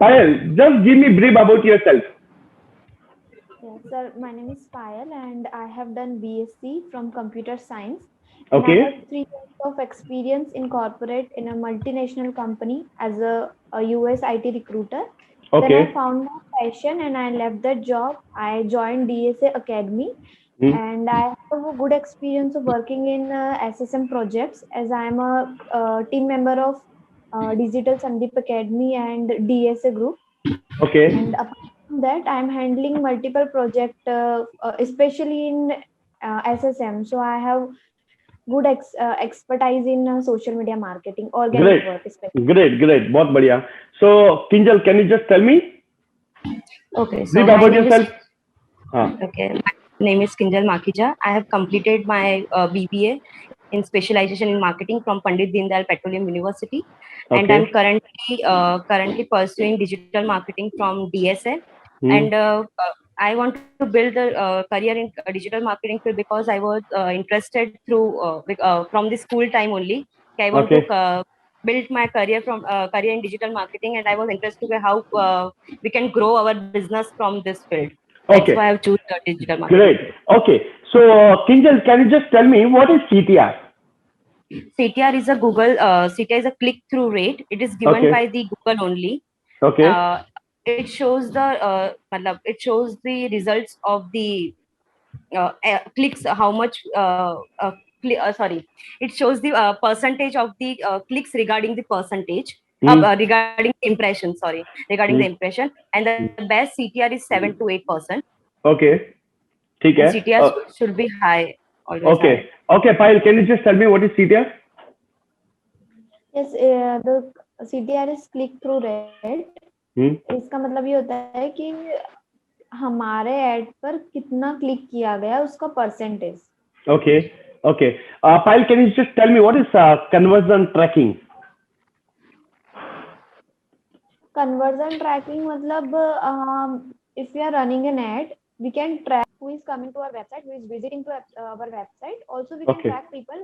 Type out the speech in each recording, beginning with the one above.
Payal, just give me brief about yourself. Yes, sir. My name is Payal, and I have done BSc from Computer Science, and I have Okay. 3 years of experience in corporate in a multinational company as a US IT recruiter. Then I Okay. found my passion, and I left that job. I joined DSA Academy, Hmm. and I have a good experience of working in SSM projects as I am a team member of Digital Sandeep Academy and DSA group. Okay. And apart from that, I'm handling multiple projects, especially in SSM. So I have good expertise in social media marketing, organic Great. work, especially. Great. बहुत बढ़िया. So, Kinjal, can you just tell me Okay, so brief my about name is yourself? हाँ. my name is Kinjal Makija. I have completed my BBA in specialization in marketing from Pandit Deendayal Petroleum University, and I'm Okay. currently pursuing digital marketing from DSN. Hmm. And I want to build a career in digital marketing field because I was interested from the school time only. I want to Okay. build my career in digital marketing, and I was interested in how we can grow our business from this field. That's why Okay. I've chosen the digital marketing Great. field. Okay. So, Kinjal, can you just tell me what is CTR? CTR is a CTR is a click-through rate. It is given Okay. by the Google only. Okay. Uh, it shows the results of the clicks, how much sorry, it shows the percentage of the clicks regarding the percentage Hmm. regarding the impression, sorry, regarding the Hmm. impression, and the best CTR is 7 to 8%, Okay. ठीक and है. CTR should be high, always high. Okay. Okay, Payal, can you just tell me what is CTR? Yes, the CTR is click through rate. Hmm. इसका मतलब ये होता है कि हमारे add पर कितना क्लिक किया गया उसका percentage. Okay. Okay. Payal, can you just tell me what is conversion tracking? Conversion tracking मतलब if we are running an ad, we can track who is coming to our website, who is visiting to our website. Also, we can Okay. track people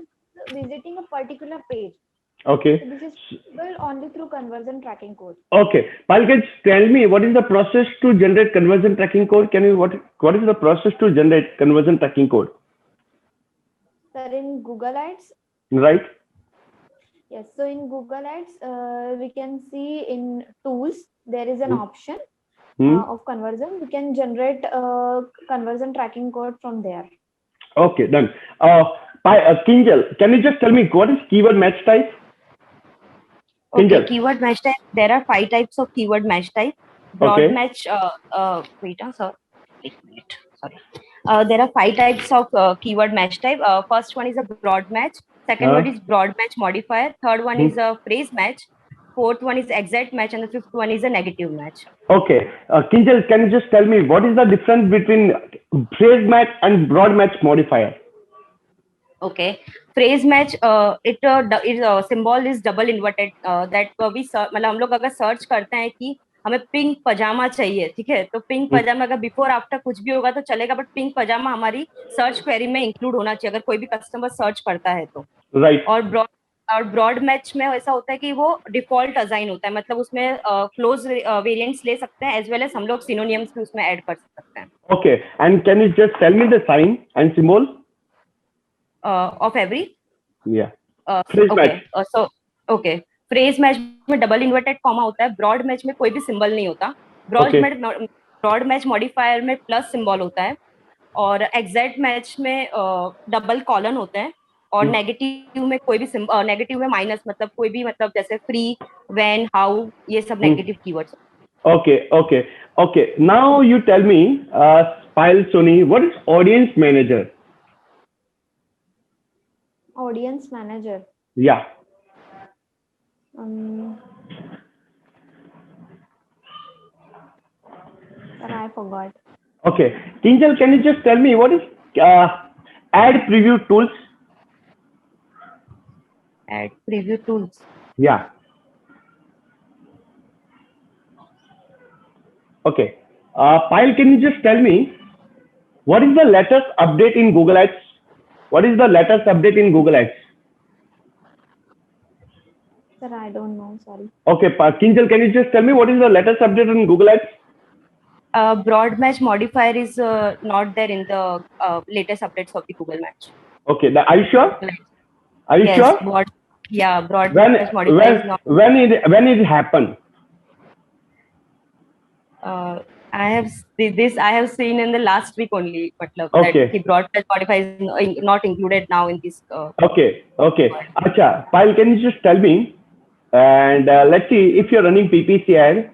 visiting a particular page. Okay. So this is possible only through conversion tracking code. Okay. Payal, can you tell me what is the process to generate conversion tracking code? What is the process to generate conversion tracking code? Sir, in Google Ads, Right? yes. So in Google Ads, we can see in tools there is an Hmm. option Hmm. of conversion. We can generate conversion tracking code from there. Okay, done. Kinjal, can you just tell me what is keyword match type? Okay, Kinjal. keyword match type. There are 5 types of keyword match type. Broad Okay. match. Wait, sir. Wait a minute. Sorry. There are 5 types of keyword match type. First one is a broad match. Second one Uh, is broad match modifier. Third one hmm. is a phrase match. Fourth one is exact match, and the fifth one is a negative match. Okay. Kinjal, can you just tell me what is the difference between phrase match and broad match modifier? Okay, phrase match. Symbol is double inverted. That we मतलब हम लोग अगर search करते हैं कि हमें pink पजामा चाहिए, ठीक है, तो पिंक Hmm. पजामा अगर बिफोर आफ्टर कुछ भी होगा तो चलेगा, बट पिंक पजामा हमारी सर्च क्वेरी में इंक्लूड होना चाहिए अगर कोई भी कस्टमर सर्च करता है तो. Right. और ब्रॉड मैच में ऐसा होता है कि वो डिफॉल्ट असाइन होता है, मतलब उसमें क्लोज वेरिएंट्स ले सकते हैं, एज वेल एज हम लोग सिनोनियम्स भी उसमें ऐड कर सकते हैं. Okay. And can you just tell me the sign and symbol? Of every. Yeah. Phrase okay, match. So okay, phrase match में डबल इन्वर्टेड कॉमा होता है. ब्रॉड मैच में कोई भी सिंबल नहीं होता. Okay. ब्रॉड मैच मॉडिफायर में plus symbol होता है, और एग्जैक्ट मैच में डबल कॉलन होते हैं, और Hmm. नेगेटिव में कोई भी नेगेटिव में माइनस, मतलब कोई भी, मतलब जैसे फ्री, व्हेन, हाउ, ये सब Hmm. Negative keywords. Okay. Okay. Okay. Now you tell me, Payal Soni, what is audience manager? Audience manager. Yeah. Sir, I forgot. Okay. Kinjal, can you just tell me what is ad preview tools? Add preview tools. Yeah. Okay. Payal, can you just tell me what is the latest update in Google Ads? What is the latest update in Google Ads? Sir, sir, I don't know. Sorry. Okay, Kinjal, can you just tell me what is the latest update on Google Ads? Broad match modifier is not there in the latest updates of the Google Match. Okay, are you sure? Are you Yes, sure? broad When match modifier is not. when it happened? I have I have seen in the last week only, matlab, Okay. that the broad match modifier is not included now in this. Okay. Acha, Payal, can you just tell me? And let's see if you're running PPC ad,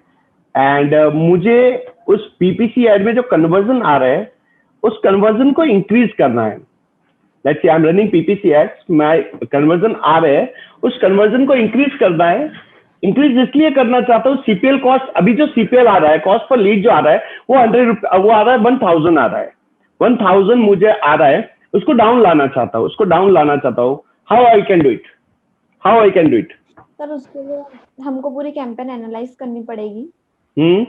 and मुझे उस PPC ad में जो conversion आ रहा है, उस conversion को increase करना है. Let's say I'm running PPC ads, my conversion आ रहे हैं, उस conversion को increase करना है. इंक्रीज इसलिए करना चाहता हूँ, सीपीएल कॉस्ट, अभी जो सीपीएल आ रहा है, कॉस्ट पर लीड जो आ रहा है वो 100 वो आ रहा है 1000 आ रहा है, 1000 मुझे आ रहा है, उसको डाउन लाना चाहता हूँ. How I can do it? Sir उसके लिए हमको पूरी कैंपेन एनालाइज करनी पड़ेगी.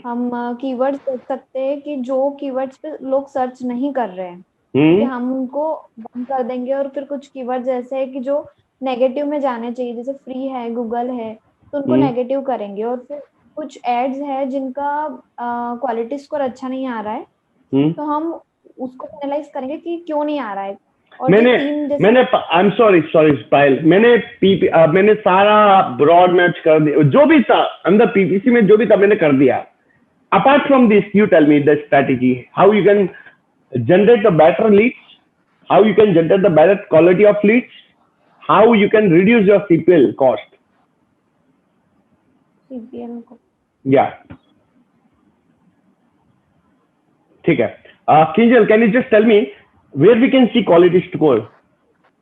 हम कीवर्ड्स देख सकते हैं कि जो कीवर्ड्स पे लोग सर्च नहीं कर रहे हैं, कि हम उनको बंद कर देंगे, और फिर कुछ कीवर्ड्स ऐसे है कि जो नेगेटिव में जाने चाहिए, जैसे फ्री है, गूगल है, तो उनको नेगेटिव करेंगे. और फिर कुछ एड्स है जिनका क्वालिटी स्कोर अच्छा नहीं आ रहा है, तो हम उसको एनालाइज करेंगे कि क्यों नहीं आ रहा है. और मैंने आई एम सॉरी पायल, मैंने सारा ब्रॉड मैच कर दिया, जो भी था अंदर पीपीसी में, जो भी था मैंने कर दिया. Apart from this, you tell me the strategy, how you can generate the better leads, how you can generate the better quality of leads, how you can reduce your CPL cost. CPL को. Yeah. ठीक है. Kinjal, can you just tell me where we can see quality score?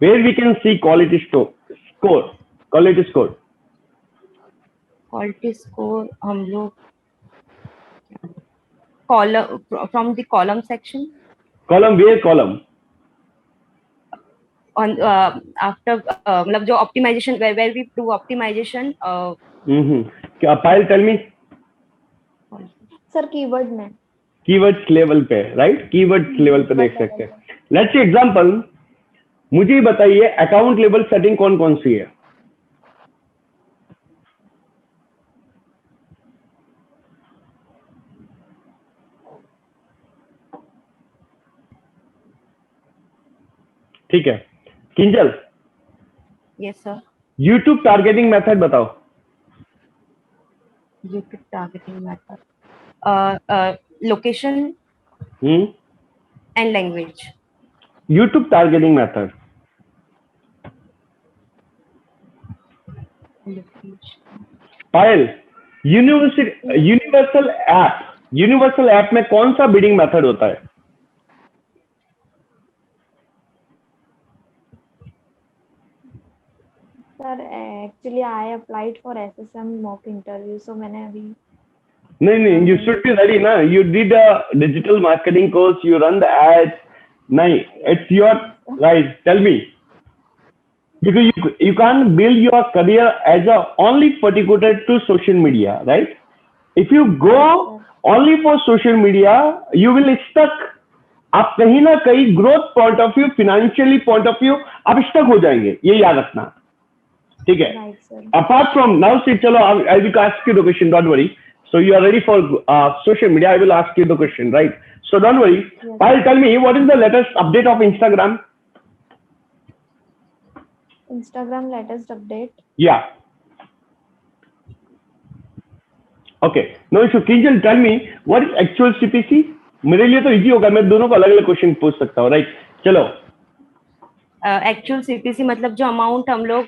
Quality score. हम लोग from the column section. Where column? On after मतलब जो optimization, where we do optimization. Payal, tell me. Sir keyword में. Keywords level पे, right? Keywords level पे देख सकते हैं. लेट्स से एग्जांपल, मुझे बताइए अकाउंट लेवल सेटिंग कौन कौन सी है? ठीक है. Kinjal, yes sir. YouTube targeting method बताओ. YouTube targeting method, location and language. YouTube targeting method. Payal, universal app में कौन सा बिडिंग मेथड होता है? Sir actually I applied for SSM mock interview, so मैंने अभी. नहीं, you should be ready ना. You did a digital marketing course, you run the ads. नहीं, it's your right. Tell me, because you can't build your career as a only particular to social media, right? If you go only for social media, you will stuck. आप कहीं ना कहीं growth point of view, financially point of view आप stuck हो जाएंगे, ये याद रखना. ठीक है. अपार्ट फ्रॉम नाउ से, चलो I will ask you the question, don't worry. So you are ready for social media. I will ask you the question, right? So don't worry. Yes. Payal, tell me, what is the latest update of Instagram? Instagram latest update. Yeah. Okay. No issue. Kinjal, tell me, what is actual CPC? मेरे लिए तो easy होगा, मैं दोनों को अलग अलग question पूछ सकता हूँ, राइट? चलो. एक्चुअल सीपीसी मतलब जो अमाउंट हम लोग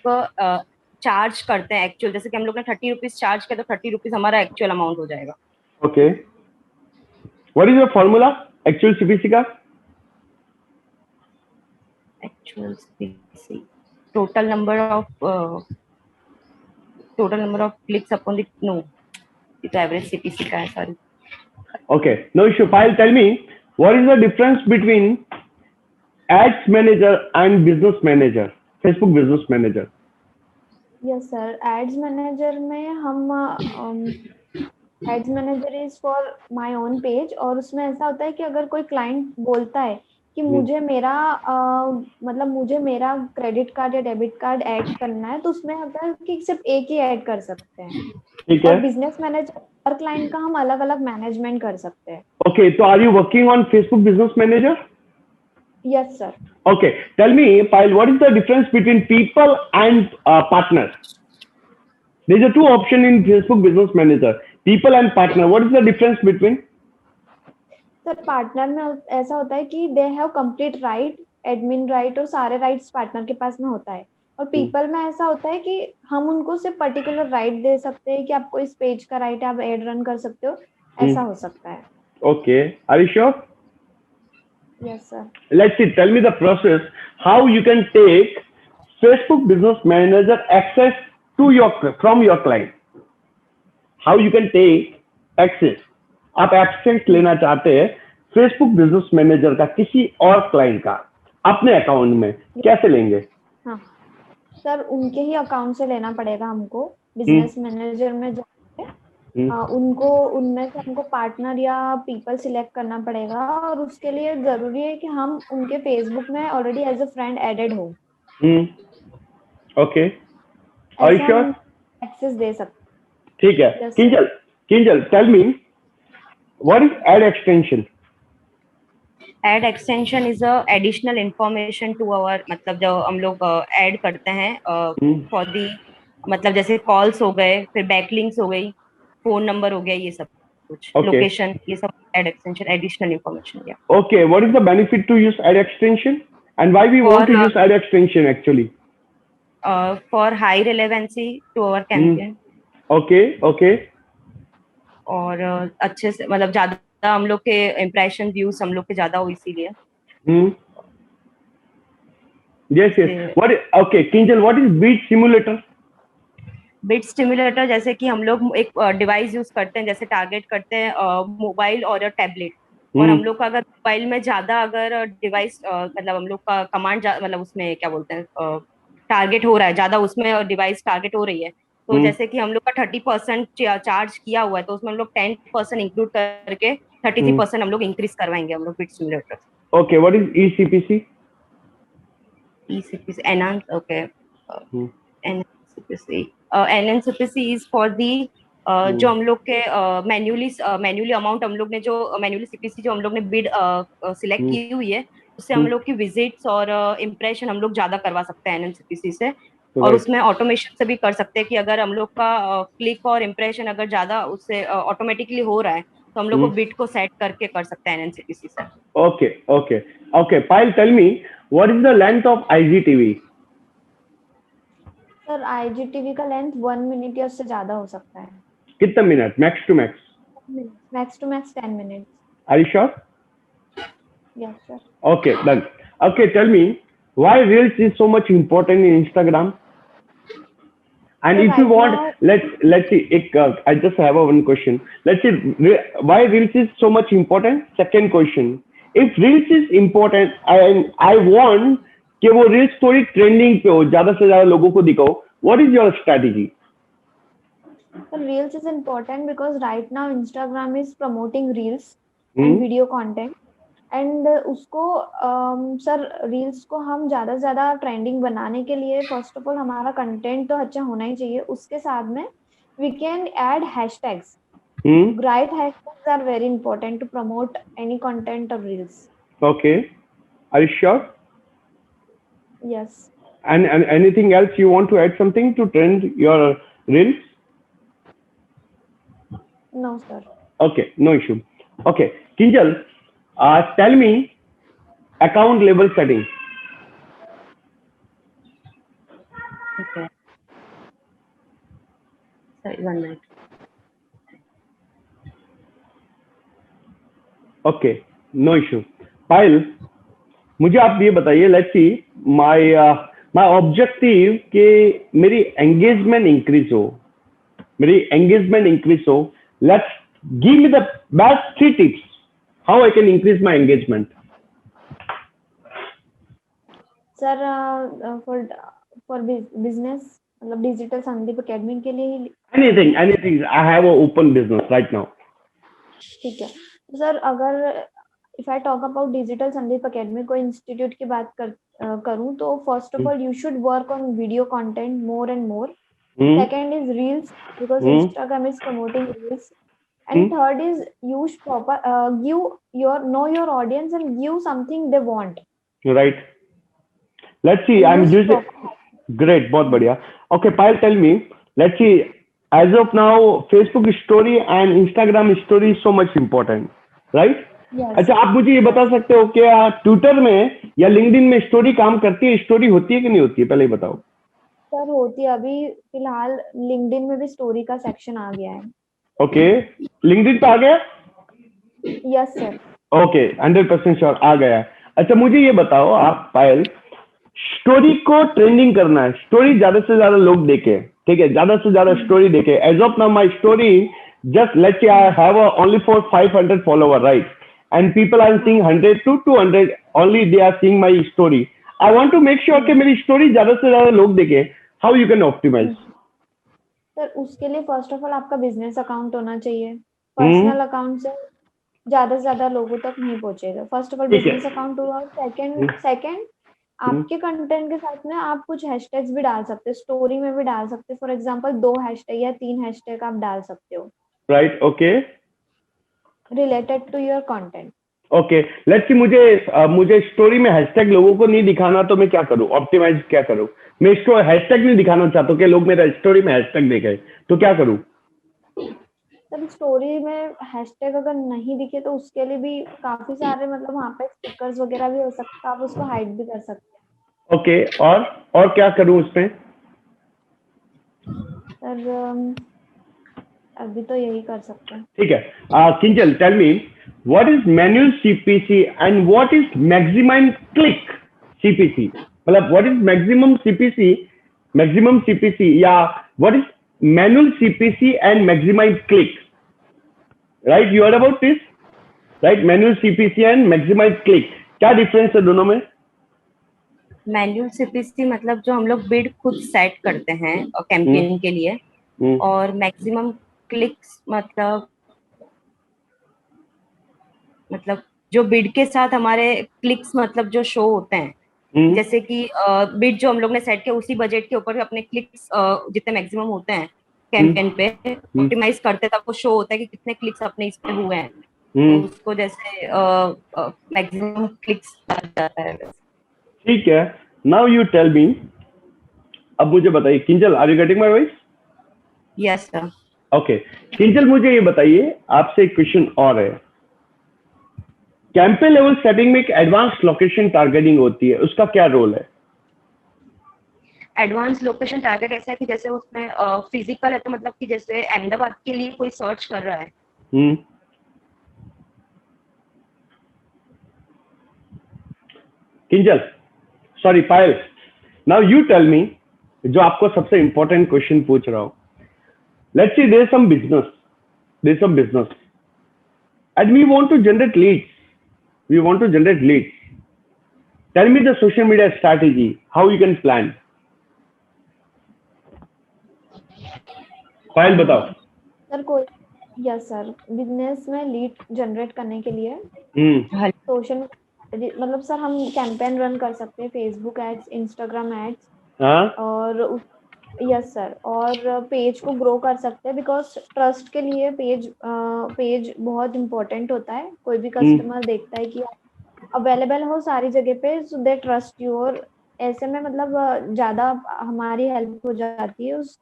चार्ज करते हैं एक्चुअल, जैसे कि हम लोग ने 30 रुपीज चार्ज किया तो 30 रुपीज हमारा एक्चुअल अमाउंट हो जाएगा. Okay. What is the formula actual CPC का? Actual CPC total number of clicks upon the no, ये तो एवरेज सीपीसी का है. Sorry. Okay, no issue. Payal, tell me, what is the difference between ads manager and business manager, Facebook business manager? Yes sir, ads manager में हम ads manager is for my own page, और उसमें ऐसा होता है कि अगर कोई क्लाइंट बोलता है कि मुझे मेरा मतलब मुझे मेरा क्रेडिट कार्ड या डेबिट कार्ड ऐड करना है, तो उसमें होता है कि सिर्फ एक ही ऐड कर सकते हैं, ठीक और है. बिजनेस मैनेजर हर क्लाइंट का हम अलग अलग मैनेजमेंट कर सकते हैं. Okay, so are you working on Facebook Business Manager? Yes sir. Okay, tell me, Payal, what is the difference between people and partners? There is a two option in Facebook Business Manager, people and partner. What is the difference between? Sir partner में ऐसा होता है कि they have complete right, admin right और सारे rights partner के पास में होता है. और पीपल में ऐसा होता है कि हम उनको सिर्फ पर्टिकुलर राइट दे सकते हैं कि आपको इस पेज का राइट है, आप एड रन कर सकते हो, ऐसा हो सकता है. Okay, are you sure? Yes sir. Let's see, tell me the process, how you can take Facebook Business Manager access to your from your client. How you can take access. आप access लेना चाहते हैं Facebook business manager का किसी और client का अपने account में, कैसे लेंगे? हाँ सर, उनके ही अकाउंट से लेना पड़ेगा हमको. बिजनेस मैनेजर में जाके उनको उनमें से हमको पार्टनर या पीपल सिलेक्ट करना पड़ेगा, और उसके लिए जरूरी है कि हम उनके फेसबुक में already as a friend added हो. Okay, are you sure? Access दे सकते. ठीक है. Yes, Kinjal, Kinjal, tell me what is ad extension? Ad extension is a additional information to our, मतलब जो हम लोग ऐड करते हैं फॉर दी, मतलब जैसे कॉल्स हो गए, फिर बैकलिंक्स हो गई, फोन नंबर हो गया, ये सब कुछ, लोकेशन, ये सब एड एक्सटेंशन, एडिशनल इंफॉर्मेशन. या okay, what is the benefit to use ad extension and why we want to use ad extension actually? For high relevancy to our campaign. Okay, okay. और अच्छे से, मतलब ज्यादा हम लोग के इम्प्रेशन व्यूज हम लोग के ज्यादा हो, इसीलिए. Yes, yes. What, okay Kinjal, what is bid simulator? Bid stimulator जैसे कि हम लोग एक डिवाइस यूज करते हैं, जैसे टारगेट करते हैं मोबाइल और टैबलेट, और हम लोग का अगर मोबाइल में ज्यादा अगर डिवाइस मतलब हम लोग का कमांड मतलब उसमें क्या बोलते हैं टारगेट हो रहा है ज्यादा, उसमें डिवाइस टारगेट हो रही है, तो जैसे कि हम लोग का 30% चार्ज किया हुआ है, तो उसमें हम लोग 10% इंक्लूड करके 33% हम लोग इंक्रीज करवाएंगे हम लोग bit stimulator. Okay, what is ECPC? ECPC enhance, okay. NNCPC is for the जो हम लोग के मैन्युअली अमाउंट हम लोग ने जो मैन्युअली सीपीसी जो हम लोग ने बिड सिलेक्ट की हुई है, उससे हम लोग की विजिट्स और इम्प्रेशन हम लोग ज्यादा करवा सकते हैं एनएनसीपीसी से. और उसमें ऑटोमेशन से भी कर सकते हैं कि अगर हम लोग का क्लिक और इम्प्रेशन अगर ज्यादा उससे ऑटोमेटिकली हो रहा है, तो हम लोग को बिड को सेट करके कर सकते हैं एनएनसीपीसी से. Okay, okay, okay. Payal, tell me what is the length of IGTV? Sir IGTV का लेंथ 1 मिनट या उससे ज्यादा हो सकता है. कितना minute? Max to max? Max to max 10 minutes. Are you sure? Yes sir. Okay, done. Okay, tell me why Reels is so much important in Instagram? And So if you right want, now- let's see. I just have one question. Let's see why Reels is so much important. Second question: if Reels is important, I want कि वो Reels थोड़ी trending पे हो, ज्यादा से ज्यादा लोगों को दिखाओ. What is your strategy? So Reels is important because right now Instagram is promoting Reels and video content. And उसको सर रील्स को हम ज्यादा से ज्यादा ट्रेंडिंग बनाने के लिए फर्स्ट ऑफ ऑल हमारा कंटेंट तो अच्छा होना ही चाहिए, उसके साथ में we can add hashtags. Right hashtags are very important to promote any content of reels. Okay, are you sure? Yes. And anything else you want to add something to trend your Reels? No sir. Okay, no issue. Okay, Kinjal, tell me account level setting. Okay. Sorry, 1 minute. Okay, no issue. Payal, मुझे आप ये बताइए, let's see my objective कि मेरी engagement increase हो. Let's give me the best 3 tips how I can increase my engagement. Sir for business मतलब digital Sandeep academy के लिए anything. I have a open business right now. ठीक है sir. अगर if I talk about digital Sandeep academy को institute की बात करूं तो first of all you should work on video content more and more. Second is reels because Instagram is promoting reels. And third is use proper know your audience and give something they want. Right. Let's see. I'm using. Great. बहुत बढ़िया. Okay, Payal, tell me. Let's see. As of now, Facebook story and Instagram story is so much important, right? Yes. अच्छा, आप मुझे ये बता सकते हो कि ट्विटर में या लिंक्डइन में स्टोरी काम करती है, स्टोरी होती है कि नहीं होती है, पहले ही बताओ. सर होती है, अभी फिलहाल लिंक्डइन में भी स्टोरी का सेक्शन आ गया है. ओके, लिंक्डइन पे आ गया? Yes sir. ओके, 100% श्योर आ गया. अच्छा, मुझे ये बताओ आप पायल, स्टोरी को ट्रेंडिंग करना है, स्टोरी ज्यादा से ज्यादा लोग देखे, ठीक है, ज्यादा से ज्यादा स्टोरी देखे. As of now my story just let's say I have only for 500 follower, right? And people are seeing 100 to 200 only, they are seeing my story. I want to make sure कि मेरी story ज्यादा से ज्यादा लोग देखे. How you can optimize? Sir उसके लिए first of all आपका बिजनेस अकाउंट होना चाहिए. पर्सनल अकाउंट से ज्यादा लोगों तक नहीं पहुंचेगा. First of all business account हुआ. सेकंड आपके कंटेंट के साथ में आप कुछ हैशटैग्स भी डाल सकते हो, स्टोरी में भी डाल सकते हो. फॉर एग्जांपल 2 हैशटैग या 3 हैशटैग आप डाल सकते हो. Right. Okay, related to your content. Okay, let's see. मुझे स्टोरी में हैशटैग लोगों को नहीं दिखाना, तो मैं क्या करूं, ऑप्टिमाइज क्या करूं? मैं इसको हैशटैग नहीं दिखाना चाहता हूं कि लोग मेरा स्टोरी में हैशटैग देखें, तो क्या करूं? तब स्टोरी में हैशटैग अगर नहीं दिखे तो उसके लिए भी काफी सारे मतलब वहाँ पे स्टिकर्स वगैरह भी हो सकता है, आप उसको हाइड भी कर सकते हैं. ओके, और क्या करूं उसमें? सर अभी तो यही कर सकते हैं. ठीक है. Kinjal, tell me what is manual CPC and what is maximum click CPC. मतलब व्हाट इज मैक्सिमम सीपीसी या what is manual CPC and maximum click, right? You heard about this, right? Manual CPC and maximum click, क्या difference है दोनों में? Manual CPC मतलब जो हम लोग बिड खुद सेट करते हैं कैंपेन के लिए, और मैक्सिमम क्लिक्स मतलब जो बिड के साथ हमारे क्लिक्स मतलब जो शो होते हैं, जैसे कि बिड जो हम लोग ने सेट किया उसी बजट के ऊपर अपने क्लिक्स जितने मैक्सिमम होते हैं कैंपेन पे ऑप्टिमाइज करते तब वो शो होता है कि कितने क्लिक्स अपने इस पे हुए हैं. तो उसको जैसे मैक्सिमम क्लिक्स जाता है. ठीक है. नाउ यू टेल मी, अब मुझे बताइए Kinjal, are you getting my voice? Yes sir. Okay, Kinjal मुझे ये बताइए, आपसे एक क्वेश्चन और है. कैंपेन लेवल सेटिंग में एक एडवांस लोकेशन टारगेटिंग होती है, उसका क्या रोल है? एडवांस लोकेशन टारगेट ऐसा है कि जैसे उसमें फिजिकल है, तो मतलब कि जैसे अहमदाबाद के लिए कोई सर्च कर रहा है. Kinjal, sorry Payal, now you tell me, जो आपको सबसे इंपॉर्टेंट क्वेश्चन पूछ रहा हूं. Let's see there is some business and we want to generate leads. Tell me the social media strategy, how you can plan. पायल बताओ. सर यस सर, बिजनेस में lead generate करने के लिए सोशल मतलब sir हम कैंपेन रन कर सकते हैं, फेसबुक एड्स, इंस्टाग्राम एड्स. और यस सर, और पेज को ग्रो कर सकते हैं, बिकॉज ट्रस्ट के लिए पेज बहुत इम्पोर्टेंट होता है. कोई भी कस्टमर देखता है कि अवेलेबल हो सारी जगह पे, सो दे ट्रस्ट यू. और ऐसे में मतलब ज्यादा हमारी हेल्प हो जाती है उस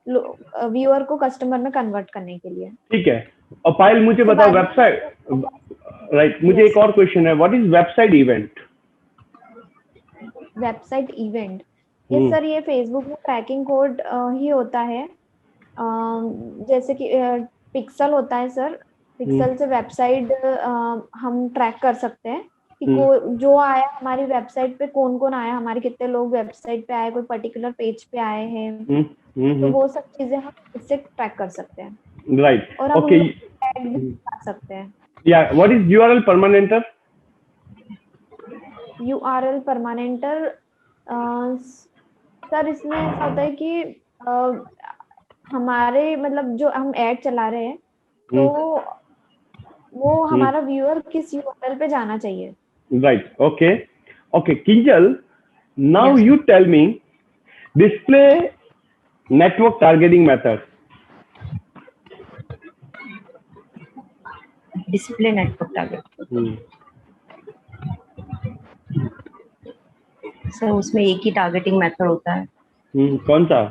व्यूअर को कस्टमर में कन्वर्ट करने के लिए. ठीक है. और पायल मुझे बताओ वेबसाइट, राइट? मुझे एक और क्वेश्चन है, what is website event? Website event, yes sir, ये फेसबुक में ट्रैकिंग कोड ही होता है. जैसे कि पिक्सल होता है सर, पिक्सल से वेबसाइट हम ट्रैक कर सकते हैं कि जो आया हमारी वेबसाइट पे, कौन कौन आया, हमारे कितने लोग वेबसाइट पे आए, कोई पर्टिकुलर पेज पे आए हैं. तो वो सब चीजें हम इससे ट्रैक कर सकते हैं. राइट. और हम ओके, टैग भी कर सकते हैं. या what is URL parameter? URL parameter sir, इसमें ऐसा होता है कि हमारे मतलब जो हम ऐड चला रहे हैं, तो वो हमारा व्यूअर किस यूआरएल पे जाना चाहिए. Right. Okay. Okay. Kinjal, now Yes. you tell me display network targeting method. Display network target. Sir उसमें एक ही टारगेटिंग मेथड होता है. कौन सा?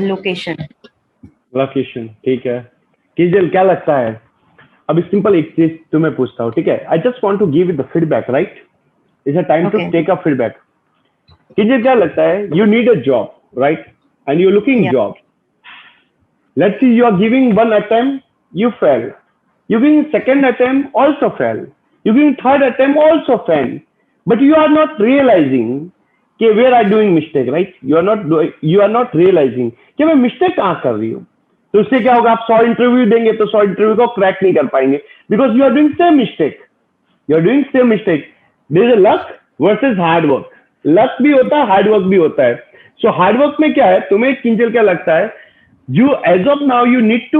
लोकेशन. लोकेशन. ठीक है. किंजल क्या लगता है? अभी सिंपल एक चीज तुम्हें पूछता हूँ, ठीक है? I just want to give the feedback, right? It's a time to Okay. Take a feedback. Kinjal क्या लगता है? You need a job, right? And you looking Yeah. Job. Let's see, you are giving one attempt, you fail. You giving second attempt, also fail. You giving third attempt, also fail. But you are not realizing कि where I doing mistake, right? You are not realizing कि मैं mistake कहाँ कर रही हूँ. तो उससे क्या होगा? आप 100 इंटरव्यू देंगे तो 100 इंटरव्यू को क्रैक नहीं कर पाएंगे. Because you are doing same mistake. You are doing same mistake. There is a luck versus hard work. Luck भी होता है, hard work भी होता है. So hard work में क्या है? तुम्हें किंजल क्या लगता है? You as of now you need to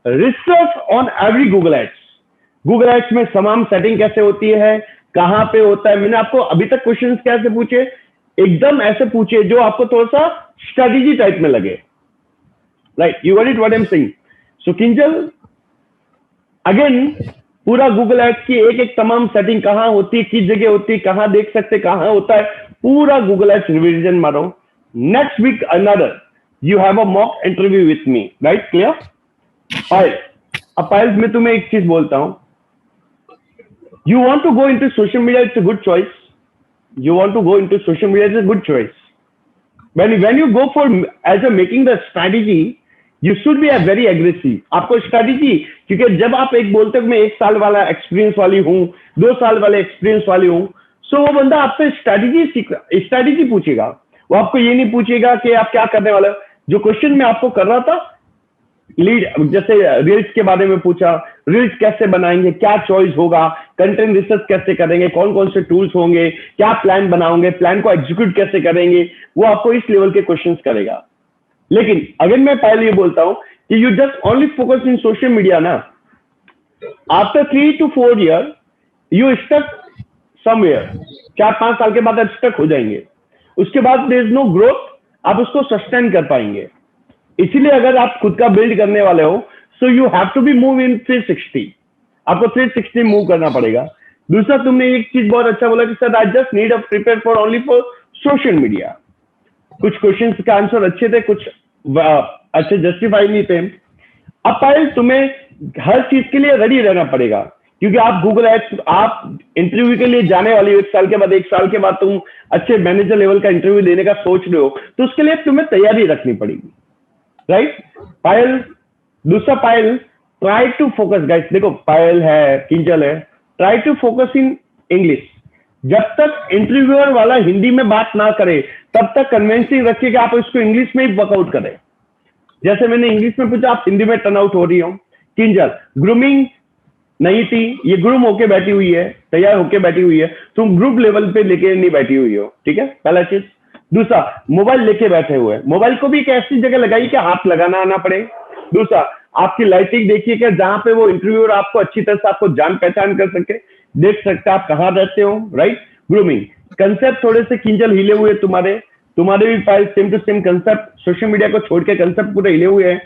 research on every Google Ads. Google Ads में तमाम सेटिंग कैसे होती है, कहाँ पे होता है. मैंने आपको अभी तक क्वेश्चंस कैसे पूछे? एकदम ऐसे पूछे जो आपको थोड़ा सा स्ट्रेटेजी टाइप में लगे. Right, you got it what I am saying. So Kinjal again पूरा गूगल एड्स की एक एक तमाम सेटिंग कहाँ होती है, किस जगह होती है, कहाँ देख सकते, कहाँ होता है, पूरा गूगल एड्स रिविजन मारो. Next week another you have a mock interview with me, right? Clear? Payal, अब पायल मैं तुम्हें एक चीज बोलता हूँ. You want to go into social media, it's a good choice. You want to go into social media, it's a good choice. When you go for as a making the strategy, you should be a very aggressive. आपको strategy, क्योंकि जब आप एक बोलते हो मैं 1 साल वाला एक्सपीरियंस वाली हूँ, 2 साल वाले एक्सपीरियंस वाली हूँ, सो वो बंदा आपसे स्ट्रैटेजी पूछेगा. वो आपको ये नहीं पूछेगा कि आप क्या करने वाले हो. जो क्वेश्चन मैं आपको कर रहा था लीड, जैसे रील्स के बारे में पूछा, रील्स कैसे बनाएंगे, क्या चॉइस होगा, कंटेंट रिसर्च कैसे करेंगे, कौन कौन से टूल्स होंगे, क्या प्लान बनाओगे, प्लान को एग्जीक्यूट कैसे करेंगे, वो आपको इस लेवल के क्वेश्चंस करेगा. लेकिन अगर मैं पहले ये बोलता हूं कि you just only focus in social media ना, after 3 to 4 years you stuck somewhere. 4-5 साल के बाद आप स्टक हो जाएंगे. उसके बाद देयर इज नो ग्रोथ, आप उसको सस्टेन कर पाएंगे. इसीलिए अगर आप खुद का बिल्ड करने वाले हो, so you have to be move in 360. आपको 360 मूव करना पड़ेगा. दूसरा, तुमने एक चीज बहुत अच्छा बोला कि sir I just need a prepare for only for social media. कुछ क्वेश्चंस का आंसर अच्छे थे, कुछ अच्छे जस्टिफाई नहीं थे. अब पायल तुम्हें हर चीज के लिए रेडी रहना पड़ेगा, क्योंकि आप गूगल एड्स, आप इंटरव्यू के लिए जाने वाली हो 1 साल के बाद. 1 साल के बाद तुम अच्छे मैनेजर लेवल का इंटरव्यू देने का सोच रहे हो, तो उसके लिए तुम्हें तैयारी रखनी पड़ेगी. राइट पायल. दूसरा Payal, try to focus guys. देखो पायल है, किंजल है, try to focus in English. जब तक इंटरव्यूअर वाला हिंदी में बात ना करे तब तक कन्विंसिंग रखिए कि आप इसको इंग्लिश में ही वर्कआउट करें. जैसे मैंने इंग्लिश में पूछा, आप हिंदी में टर्न आउट हो रही हो. किंजल ग्रूमिंग नहीं थी, ये ग्रूम होके बैठी हुई है, तैयार होके बैठी हुई है, तुम ग्रुप लेवल पे लेके नहीं बैठी हुई हो. ठीक है, पहला चीज. दूसरा, मोबाइल लेके बैठे हुए हैं. मोबाइल को भी एक ऐसी जगह लगाइए कि हाथ लगाना आना पड़े. दूसरा, आपकी लाइटिंग देखिए कि जहां पे वो इंटरव्यूअर आपको अच्छी तरह से आपको जान पहचान कर सके, देख सकते आप कहाँ रहते हो. राइट. ग्रूमिंग कंसेप्ट थोड़े से किंजल हिले हुए तुम्हारे भी file same to same concept, social media को छोड़ के कंसेप्ट पूरे हिले हुए हैं.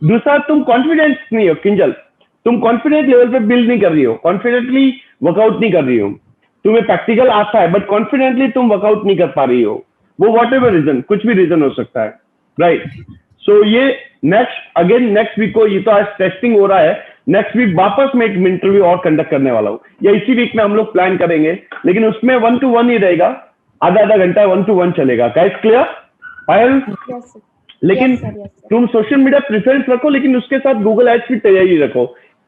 दूसरा, तुम कॉन्फिडेंस नहीं हो किंजल. तुम कॉन्फिडेंस लेवल पे बिल्ड नहीं कर रही हो, कॉन्फिडेंटली वर्कआउट नहीं कर रही हो. तुम्हें प्रैक्टिकल आता है बट कॉन्फिडेंटली तुम वर्कआउट नहीं कर पा रही हो. वो वॉट एवर रीजन, कुछ भी रीजन हो सकता है. राइट. सो ये नेक्स्ट वीक को, ये तो आज टेस्टिंग हो रहा है, नेक्स्ट वीक वापस मैं एक इंटरव्यू और कंडक्ट करने वाला हूँ, या इसी वीक में हम लोग प्लान करेंगे. लेकिन उसमें 1-to-1 ही रहेगा, आधा घंटा 1-to-1 चलेगा. गाइस क्लियर पायल? लेकिन तुम सोशल मीडिया प्रेफरेंस रखो, लेकिन उसके साथ गूगल एड्स की तैयारी रखो,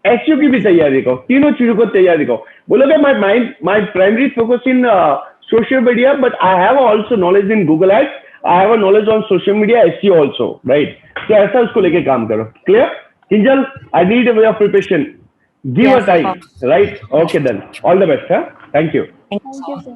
एसईओ की भी तैयारी रखो, तीनों चीजों को तैयारी रखो. बोलोगे my primary focus in social media, but I have also knowledge in Google ads, I have a knowledge on social media SEO also. Right. तो ऐसा उसको लेके काम करो. Clear Kinjal? I need your preparation. Give a time. Right. Okay then, all the best. Thank you. Thank you sir.